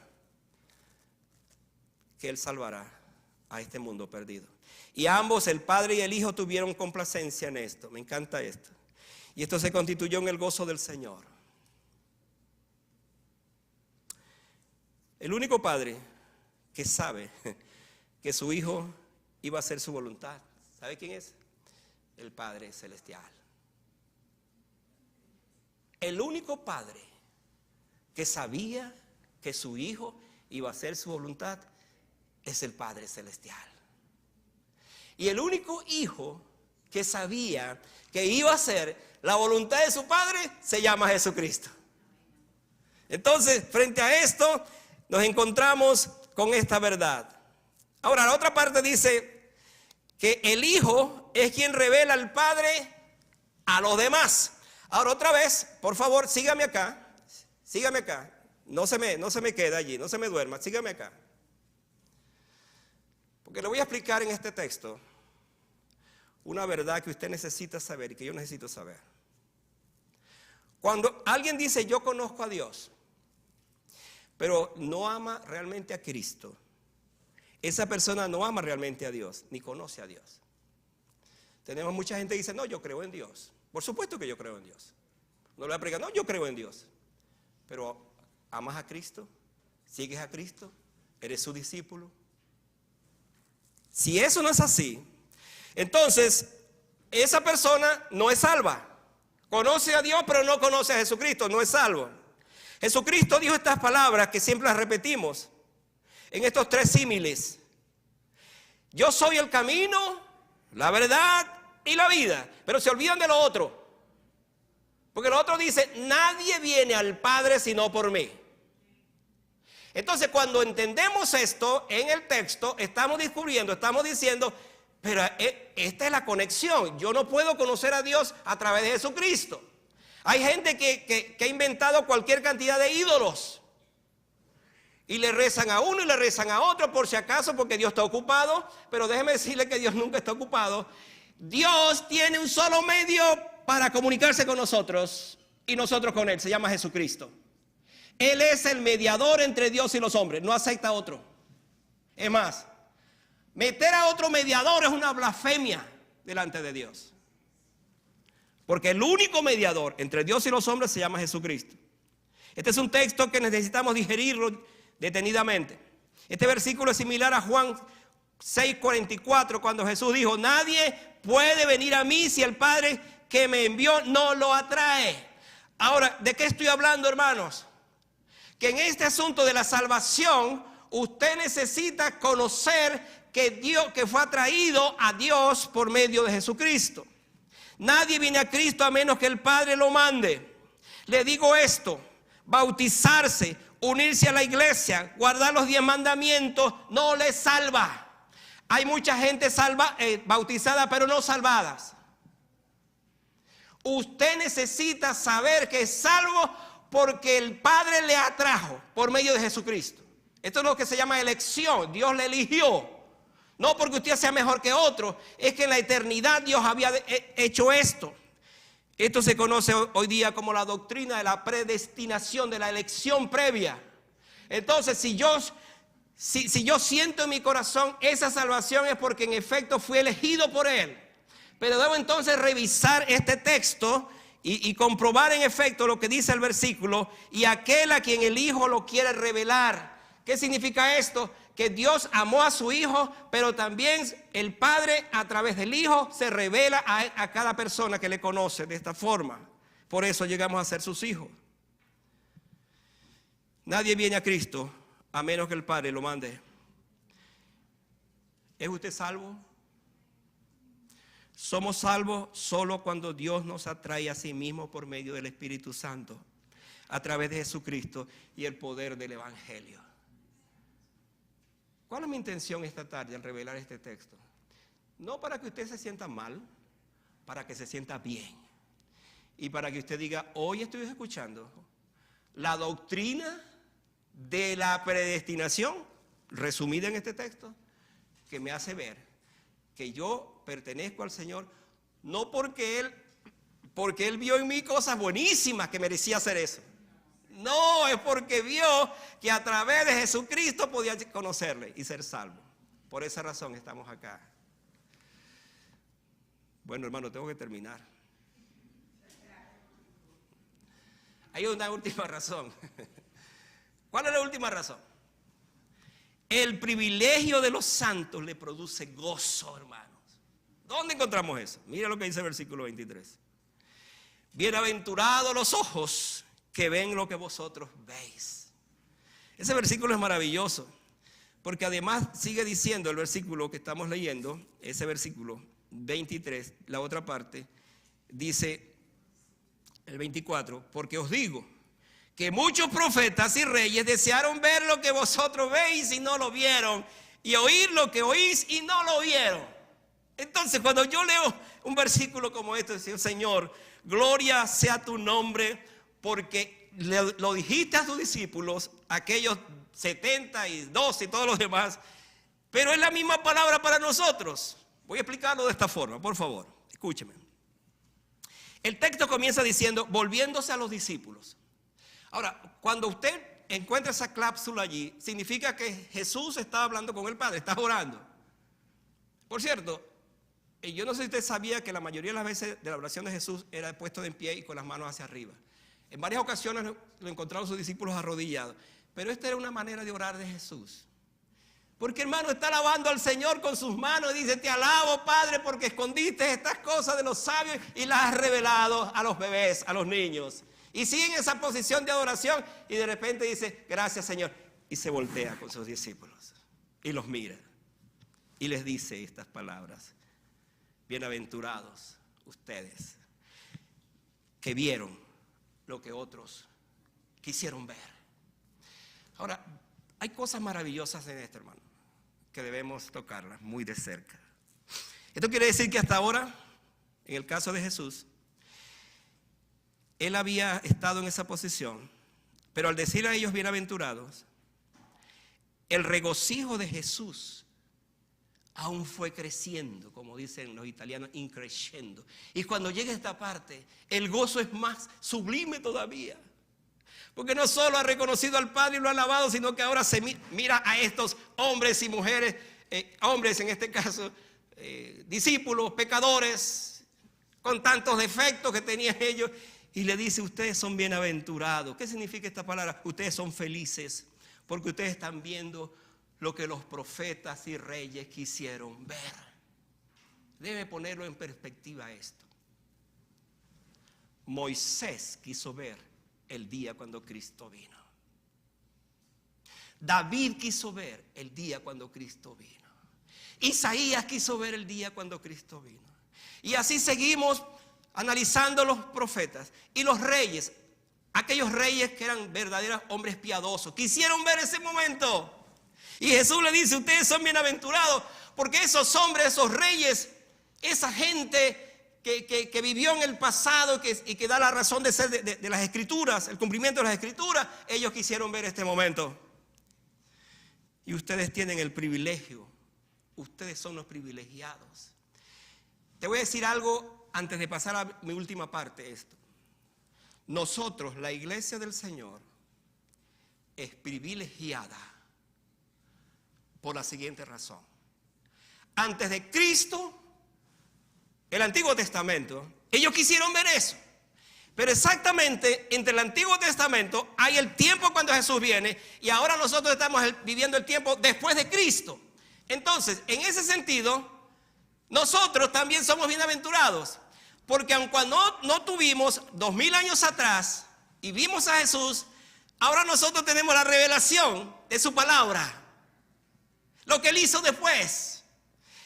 Que Él salvará a este mundo perdido. Y ambos, el Padre y el Hijo, tuvieron complacencia en esto. Me encanta esto. Y esto se constituyó en el gozo del Señor. El único Padre que sabe que su Hijo iba a hacer su voluntad, ¿sabe quién es? El Padre Celestial. El único Padre que sabía que su Hijo iba a hacer su voluntad es el Padre Celestial. Y el único Hijo que sabía que iba a hacer la voluntad de su Padre se llama Jesucristo. Entonces, frente a esto, nos encontramos con esta verdad. Ahora, la otra parte dice que el Hijo es quien revela al Padre a los demás. Ahora, otra vez, por favor, sígame acá. Sígame acá. No se me quede allí, no se me duerma. Sígame acá. Porque le voy a explicar en este texto una verdad que usted necesita saber y que yo necesito saber. Cuando alguien dice yo conozco a Dios, pero no ama realmente a Cristo, esa persona no ama realmente a Dios, ni conoce a Dios. Tenemos mucha gente que dice, no, yo creo en Dios. Por supuesto que yo creo en Dios. No le va a preguntar, no, yo creo en Dios. Pero, ¿amas a Cristo? ¿Sigues a Cristo? ¿Eres su discípulo? Si eso no es así, entonces esa persona no es salva. Conoce a Dios, pero no conoce a Jesucristo, no es salvo. Jesucristo dijo estas palabras que siempre las repetimos en estos tres símiles. Yo soy el camino, la verdad y la vida. Pero se olvidan de lo otro. Porque lo otro dice, nadie viene al Padre sino por mí. Entonces, cuando entendemos esto en el texto, estamos descubriendo, estamos diciendo, pero esta es la conexión. Yo no puedo conocer a Dios a través de Jesucristo. Hay gente que ha inventado cualquier cantidad de ídolos. Y le rezan a uno y le rezan a otro por si acaso, porque Dios está ocupado. Pero déjeme decirle que Dios nunca está ocupado. Dios tiene un solo medio para comunicarse con nosotros y nosotros con Él. Se llama Jesucristo. Él es el mediador entre Dios y los hombres. No acepta otro. Es más, meter a otro mediador es una blasfemia delante de Dios. Porque el único mediador entre Dios y los hombres se llama Jesucristo. Este es un texto que necesitamos digerirlo detenidamente. Este versículo es similar a Juan 6:44, cuando Jesús dijo, nadie puede venir a mí si el Padre que me envió no lo atrae. Ahora, ¿de qué estoy hablando, hermanos? Que en este asunto de la salvación, usted necesita conocer que Dios, que fue atraído a Dios por medio de Jesucristo. Nadie viene a Cristo a menos que el Padre lo mande. Le digo esto, bautizarse, unirse a la iglesia, guardar los 10 mandamientos, no le salva. Hay mucha gente bautizada, pero no salvadas. Usted necesita saber que es salvo porque el Padre le atrajo por medio de Jesucristo. Esto es lo que se llama elección. Dios le eligió. No porque usted sea mejor que otro, es que en la eternidad Dios había hecho esto. Esto se conoce hoy día como la doctrina de la predestinación, de la elección previa. Entonces, si yo siento en mi corazón esa salvación es porque en efecto fui elegido por Él. Pero debo entonces revisar este texto y comprobar en efecto lo que dice el versículo. Y aquel a quien el Hijo lo quiere revelar. ¿Qué significa esto? Que Dios amó a su Hijo, pero también el Padre a través del Hijo se revela a cada persona que le conoce de esta forma. Por eso llegamos a ser sus hijos. Nadie viene a Cristo a menos que el Padre lo mande. ¿Es usted salvo? Somos salvos solo cuando Dios nos atrae a sí mismo por medio del Espíritu Santo, a través de Jesucristo y el poder del Evangelio. ¿Cuál es mi intención esta tarde al revelar este texto? No para que usted se sienta mal, para que se sienta bien. Y para que usted diga, hoy estoy escuchando la doctrina de la predestinación, resumida en este texto, que me hace ver que yo pertenezco al Señor, no porque Él vio en mí cosas buenísimas que merecía hacer eso. No, es porque vio que a través de Jesucristo podía conocerle y ser salvo. Por esa razón estamos acá. Bueno, hermano, tengo que terminar. Hay una última razón. ¿Cuál es la última razón? El privilegio de los santos le produce gozo, hermanos. ¿Dónde encontramos eso? Mira lo que dice el versículo 23. Bienaventurados los ojos que ven lo que vosotros veis. Ese versículo es maravilloso, porque además sigue diciendo el versículo que estamos leyendo, ese versículo 23, la otra parte, dice el 24, porque os digo que muchos profetas y reyes desearon ver lo que vosotros veis y no lo vieron, y oír lo que oís y no lo oyeron. Entonces, cuando yo leo un versículo como este, digo, Señor, gloria sea tu nombre, porque lo dijiste a tus discípulos, aquellos 70 y 12 y todos los demás, pero es la misma palabra para nosotros. Voy a explicarlo de esta forma, por favor, escúcheme. El texto comienza diciendo, volviéndose a los discípulos. Ahora, cuando usted encuentra esa cláusula allí, significa que Jesús está hablando con el Padre, está orando. Por cierto, yo no sé si usted sabía que la mayoría de las veces de la oración de Jesús era puesto de en pie y con las manos hacia arriba. En varias ocasiones lo encontraron sus discípulos arrodillados, pero esta era una manera de orar de Jesús. Porque, hermano, está alabando al Señor con sus manos y dice, te alabo, Padre, porque escondiste estas cosas de los sabios y las has revelado a los bebés, a los niños. Y sigue en esa posición de adoración y de repente dice, gracias, Señor. Y se voltea con sus discípulos y los mira y les dice estas palabras. Bienaventurados ustedes que vieron lo que otros quisieron ver. Ahora, hay cosas maravillosas en esto, hermano, que debemos tocarlas muy de cerca. Esto quiere decir que hasta ahora, en el caso de Jesús, Él había estado en esa posición, pero al decir a ellos bienaventurados, el regocijo de Jesús aún fue creciendo, como dicen los italianos, increscendo. Y cuando llega esta parte, el gozo es más sublime todavía. Porque no solo ha reconocido al Padre y lo ha alabado, sino que ahora se mira a estos hombres y mujeres, hombres en este caso, discípulos, pecadores, con tantos defectos que tenían ellos, y le dice, ustedes son bienaventurados. ¿Qué significa esta palabra? Ustedes son felices, porque ustedes están viendo lo que los profetas y reyes quisieron ver. Debe ponerlo en perspectiva esto. Moisés quiso ver el día cuando Cristo vino. David quiso ver el día cuando Cristo vino. Isaías quiso ver el día cuando Cristo vino. Y así seguimos analizando los profetas y los reyes. Aquellos reyes que eran verdaderos hombres piadosos, quisieron ver ese momento. Y Jesús le dice, ustedes son bienaventurados, porque esos hombres, esos reyes, esa gente que vivió en el pasado y que da la razón de ser de las escrituras, el cumplimiento de las escrituras, ellos quisieron ver este momento. Y ustedes tienen el privilegio, ustedes son los privilegiados. Te voy a decir algo antes de pasar a mi última parte, esto. Nosotros, la iglesia del Señor, es privilegiada por la siguiente razón. Antes de Cristo, el Antiguo Testamento, ellos quisieron ver eso. Pero exactamente entre el Antiguo Testamento hay el tiempo cuando Jesús viene y ahora nosotros estamos viviendo el tiempo después de Cristo. Entonces, en ese sentido, nosotros también somos bienaventurados. Porque aun cuando no tuvimos 2000 años atrás y vimos a Jesús, ahora nosotros tenemos la revelación de su palabra. Lo que Él hizo después.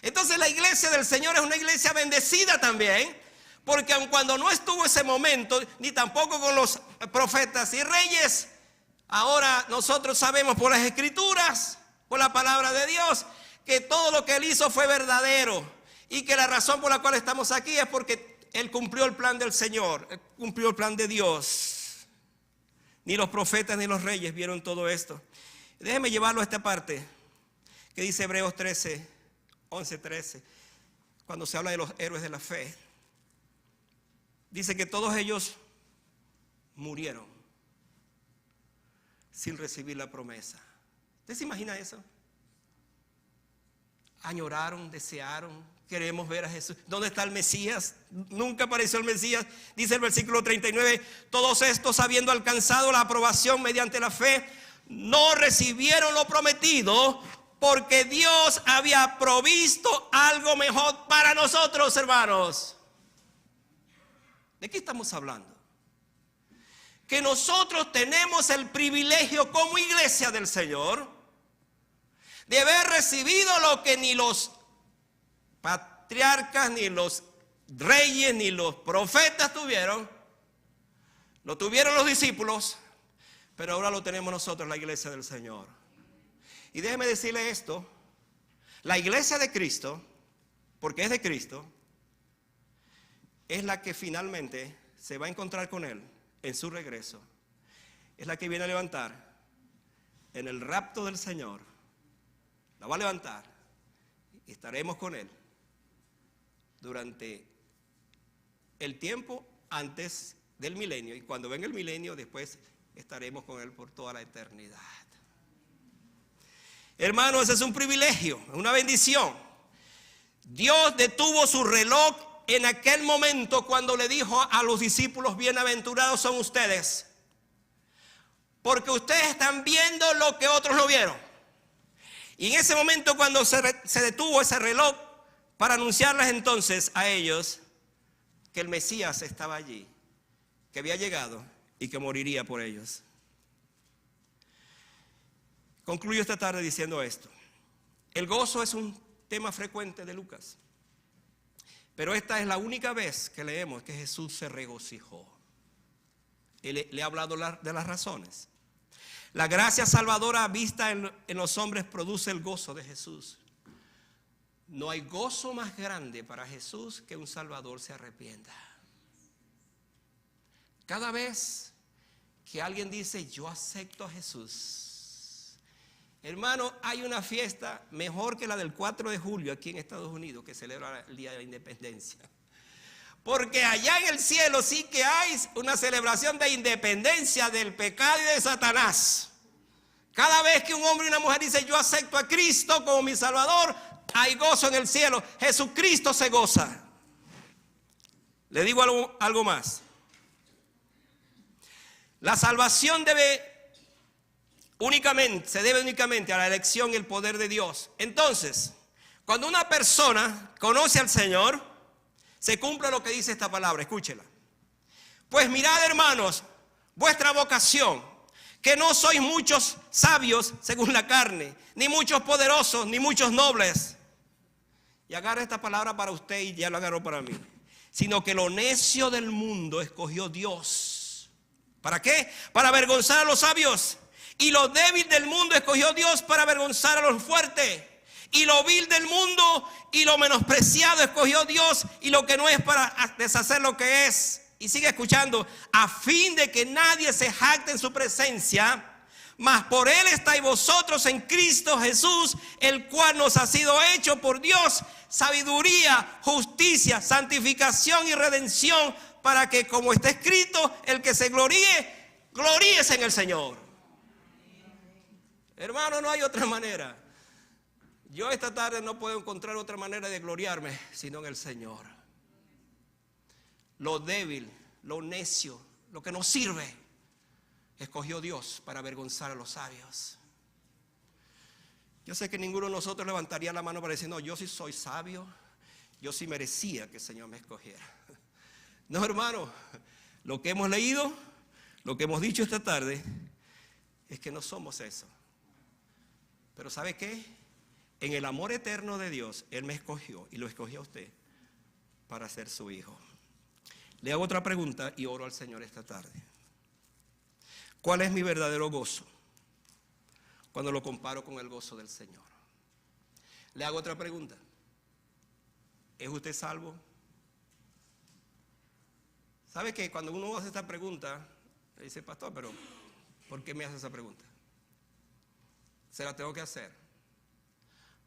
Entonces la iglesia del Señor es una iglesia bendecida también, porque aun cuando no estuvo ese momento, ni tampoco con los profetas y reyes, ahora nosotros sabemos por las escrituras, por la palabra de Dios, que todo lo que Él hizo fue verdadero y que la razón por la cual estamos aquí es porque Él cumplió el plan del Señor, Él cumplió el plan de Dios. Ni los profetas ni los reyes vieron todo esto. Déjeme llevarlo a esta parte que dice Hebreos 11:13, cuando se habla de los héroes de la fe. Dice que todos ellos murieron sin recibir la promesa. ¿Usted se imagina eso? Añoraron, desearon, queremos ver a Jesús. ¿Dónde está el Mesías? Nunca apareció el Mesías. Dice el versículo 39, todos estos, habiendo alcanzado la aprobación mediante la fe, no recibieron lo prometido, porque Dios había provisto algo mejor para nosotros, hermanos. ¿De qué estamos hablando? Que nosotros tenemos el privilegio como iglesia del Señor de haber recibido lo que ni los patriarcas, ni los reyes, ni los profetas tuvieron. Lo tuvieron los discípulos, pero ahora lo tenemos nosotros, la iglesia del Señor. Y déjeme decirle esto, la iglesia de Cristo, porque es de Cristo, es la que finalmente se va a encontrar con Él en su regreso. Es la que viene a levantar en el rapto del Señor. La va a levantar y estaremos con Él durante el tiempo antes del milenio. Y cuando venga el milenio, después estaremos con Él por toda la eternidad. Hermanos, ese es un privilegio, una bendición. Dios detuvo su reloj en aquel momento cuando le dijo a los discípulos: bienaventurados son ustedes, porque ustedes están viendo lo que otros no vieron. Y en ese momento, cuando se detuvo ese reloj, para anunciarles entonces a ellos que el Mesías estaba allí, que había llegado y que moriría por ellos. Concluyo esta tarde diciendo esto. El gozo es un tema frecuente de Lucas, pero esta es la única vez que leemos que Jesús se regocijó. Él le ha hablado de las razones. La gracia salvadora vista en los hombres produce el gozo de Jesús. No hay gozo más grande para Jesús que un Salvador se arrepienta. Cada vez que alguien dice: yo acepto a Jesús, hermano, hay una fiesta mejor que la del 4 de julio aquí en Estados Unidos, que celebra el Día de la Independencia. Porque allá en el cielo sí que hay una celebración de independencia del pecado y de Satanás. Cada vez que un hombre y una mujer dice: yo acepto a Cristo como mi Salvador, hay gozo en el cielo. Jesucristo se goza. Le digo algo más. La salvación se debe únicamente a la elección y el poder de Dios. Entonces, cuando una persona conoce al Señor, se cumple lo que dice esta palabra. Escúchela. Pues mirad, hermanos, vuestra vocación, que no sois muchos sabios según la carne, ni muchos poderosos, ni muchos nobles. Y agarra esta palabra para usted y ya lo agarró para mí. Sino que lo necio del mundo escogió Dios. ¿Para qué? Para avergonzar a los sabios. Y lo débil del mundo escogió Dios para avergonzar a los fuertes. Y lo vil del mundo y lo menospreciado escogió Dios, y lo que no es, para deshacer lo que es. Y sigue escuchando: a fin de que nadie se jacte en su presencia, mas por Él estáis vosotros en Cristo Jesús, el cual nos ha sido hecho por Dios sabiduría, justicia, santificación y redención, para que, como está escrito, el que se gloríe, gloríese en el Señor. Hermano, no hay otra manera. Yo esta tarde no puedo encontrar otra manera de gloriarme sino en el Señor. Lo débil, lo necio, lo que no sirve, escogió Dios para avergonzar a los sabios. Yo sé que ninguno de nosotros levantaría la mano para decir: no, yo sí soy sabio, yo sí merecía que el Señor me escogiera. No, hermano, lo que hemos leído, lo que hemos dicho esta tarde, es que no somos eso. Pero ¿sabe qué? En el amor eterno de Dios, Él me escogió y lo escogió a usted para ser su hijo. Le hago otra pregunta y oro al Señor esta tarde. ¿Cuál es mi verdadero gozo cuando lo comparo con el gozo del Señor? Le hago otra pregunta. ¿Es usted salvo? ¿Sabe que cuando uno hace esta pregunta, le dice: pastor, pero ¿por qué me hace esa pregunta? Se la tengo que hacer.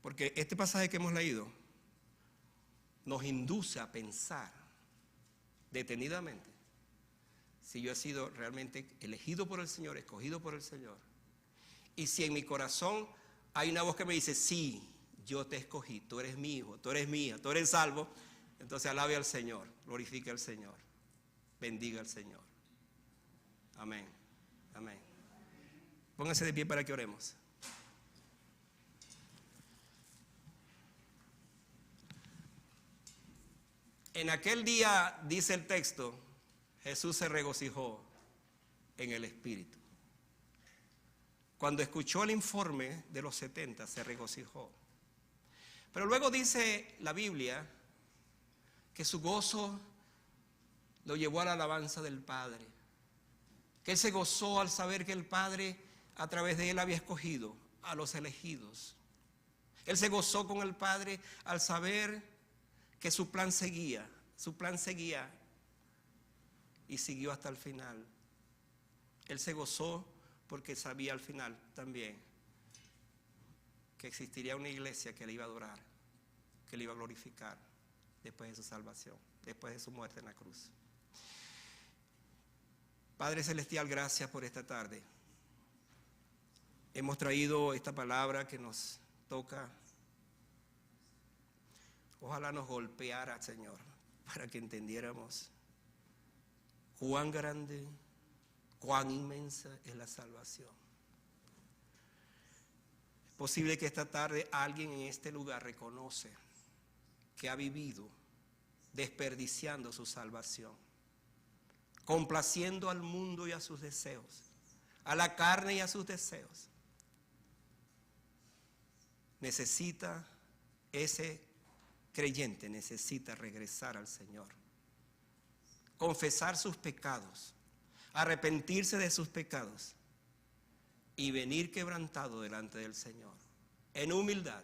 Porque este pasaje que hemos leído nos induce a pensar detenidamente si yo he sido realmente elegido por el Señor, escogido por el Señor. Y si en mi corazón hay una voz que me dice: sí, yo te escogí, tú eres mi hijo, tú eres mía, tú eres salvo, entonces alabe al Señor, glorifique al Señor, bendiga al Señor. Amén, amén. Pónganse de pie para que oremos. En aquel día, dice el texto, Jesús se regocijó en el Espíritu. Cuando escuchó el informe de los 70, se regocijó. Pero luego dice la Biblia que su gozo lo llevó a la alabanza del Padre. que él se gozó al saber que el Padre a través de él había escogido a los elegidos. Él se gozó con el Padre al saber que su plan seguía y siguió hasta el final. Él se gozó porque sabía al final también que existiría una iglesia que le iba a adorar, que le iba a glorificar después de su salvación, después de su muerte en la cruz. Padre Celestial, gracias por esta tarde. Hemos traído esta palabra que nos toca. Ojalá nos golpeara, Señor, para que entendiéramos cuán grande, cuán inmensa es la salvación. Es posible que esta tarde alguien en este lugar reconoce que ha vivido desperdiciando su salvación, complaciendo al mundo y a sus deseos, a la carne y a sus deseos. Ese creyente necesita regresar al Señor, confesar sus pecados, arrepentirse de sus pecados y venir quebrantado delante del Señor, en humildad,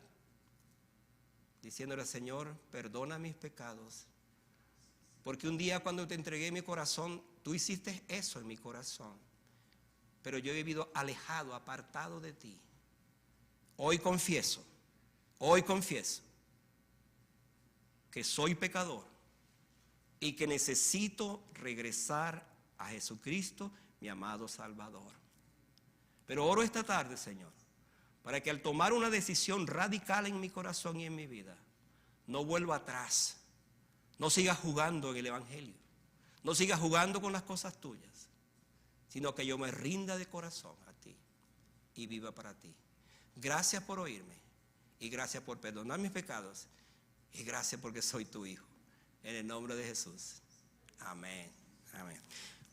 diciéndole: Señor, perdona mis pecados, porque un día cuando te entregué mi corazón, tú hiciste eso en mi corazón, pero yo he vivido alejado, apartado de ti. Hoy confieso que soy pecador y que necesito regresar a Jesucristo, mi amado Salvador. Pero oro esta tarde, Señor, para que al tomar una decisión radical en mi corazón y en mi vida, no vuelva atrás, no siga jugando en el Evangelio, no siga jugando con las cosas tuyas, sino que yo me rinda de corazón a ti y viva para ti. Gracias por oírme y gracias por perdonar mis pecados y gracias porque soy tu hijo. En el nombre de Jesús. Amén. Amén.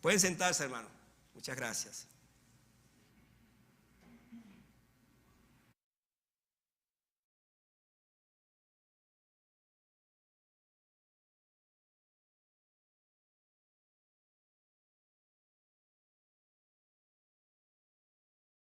Pueden sentarse, hermano. Muchas gracias.